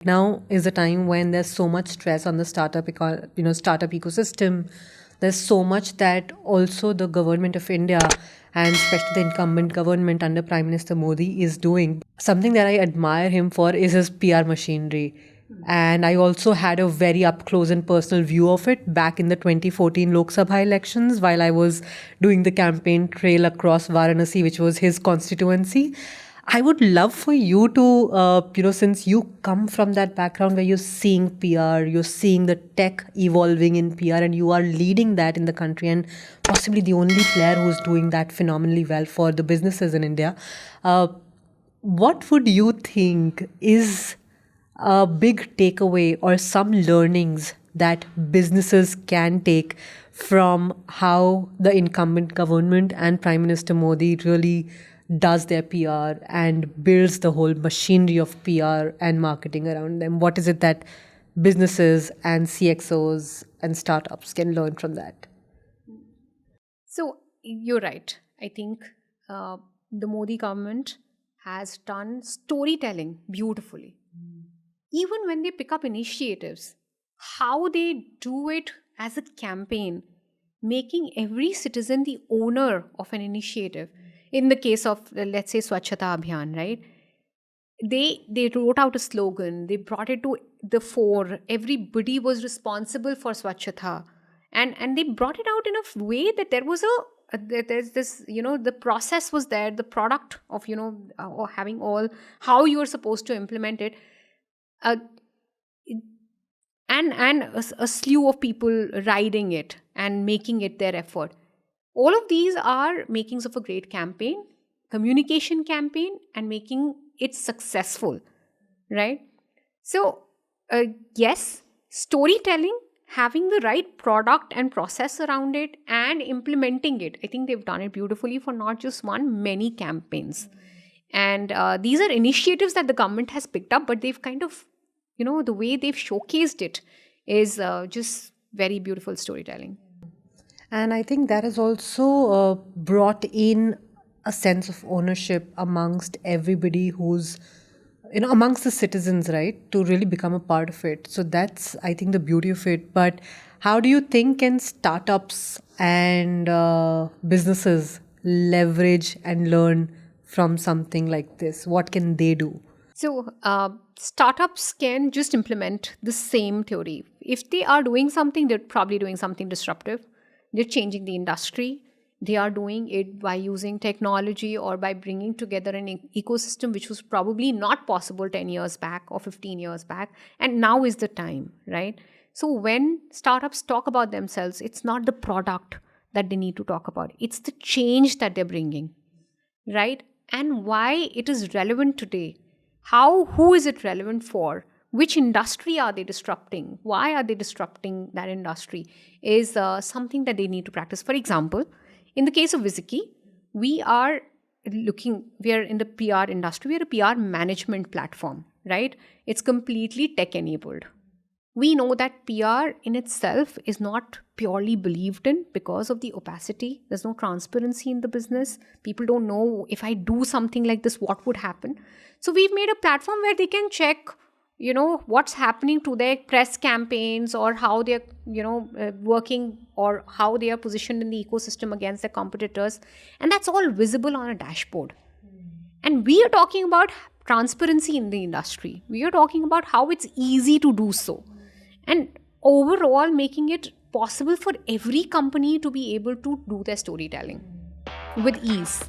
Now is a time when there's so much stress on the startup ecosystem. There's so much that also the government of India, and especially the incumbent government under Prime Minister Modi, is doing. Something that I admire him for is his PR machinery. And I also had a very up close and personal view of it back in the 2014 Lok Sabha elections while I was doing the campaign trail across Varanasi, which was his constituency. I would love for you to, since you come from that background where you're seeing PR, you're seeing the tech evolving in PR, and you are leading that in the country, and possibly the only player who's doing that phenomenally well for the businesses in India. What would you think is a big takeaway or some learnings that businesses can take from how the incumbent government and Prime Minister Modi really does their PR and builds the whole machinery of PR and marketing around them? What is it that businesses and CXOs and startups can learn from that? So you're right. I think the Modi government has done storytelling beautifully. Even when they pick up initiatives, how they do it as a campaign, making every citizen the owner of an initiative. In the case of, let's say, Swachh Abhiyan, right? They wrote out a slogan, they brought it to the fore. Everybody was responsible for Swachhata. And they brought it out in a way that there's this, the process was there, the product of, or having all, how you are supposed to implement it. And a slew of people riding it and making it their effort. All of these are makings of a great campaign, communication campaign, and making it successful, right? So, yes, storytelling, having the right product and process around it, and implementing it. I think they've done it beautifully for not just one, many campaigns. And these are initiatives that the government has picked up, but they've kind of, the way they've showcased it is just very beautiful storytelling. And I think that has also brought in a sense of ownership amongst everybody who's, amongst the citizens, right, to really become a part of it. So that's, I think, the beauty of it. But how do you think can startups and businesses leverage and learn from something like this? What can they do? So startups can just implement the same theory. If they are doing something, they're probably doing something disruptive. They're changing the industry. They are doing it by using technology or by bringing together an ecosystem which was probably not possible 10 years back or 15 years back. And now is the time, right? So when startups talk about themselves, it's not the product that they need to talk about. It's the change that they're bringing, right? And why it is relevant today. Who is it relevant for? Which industry are they disrupting? Why are they disrupting that industry? Is something that they need to practice. For example, in the case of Viziki, we are in the PR industry. We are a PR management platform, right? It's completely tech-enabled. We know that PR in itself is not purely believed in because of the opacity. There's no transparency in the business. People don't know if I do something like this, what would happen. So we've made a platform where they can check, what's happening to their press campaigns or how they're, working or how they are positioned in the ecosystem against their competitors. And that's all visible on a dashboard. And we are talking about transparency in the industry. We are talking about how it's easy to do so. And overall making it possible for every company to be able to do their storytelling with ease.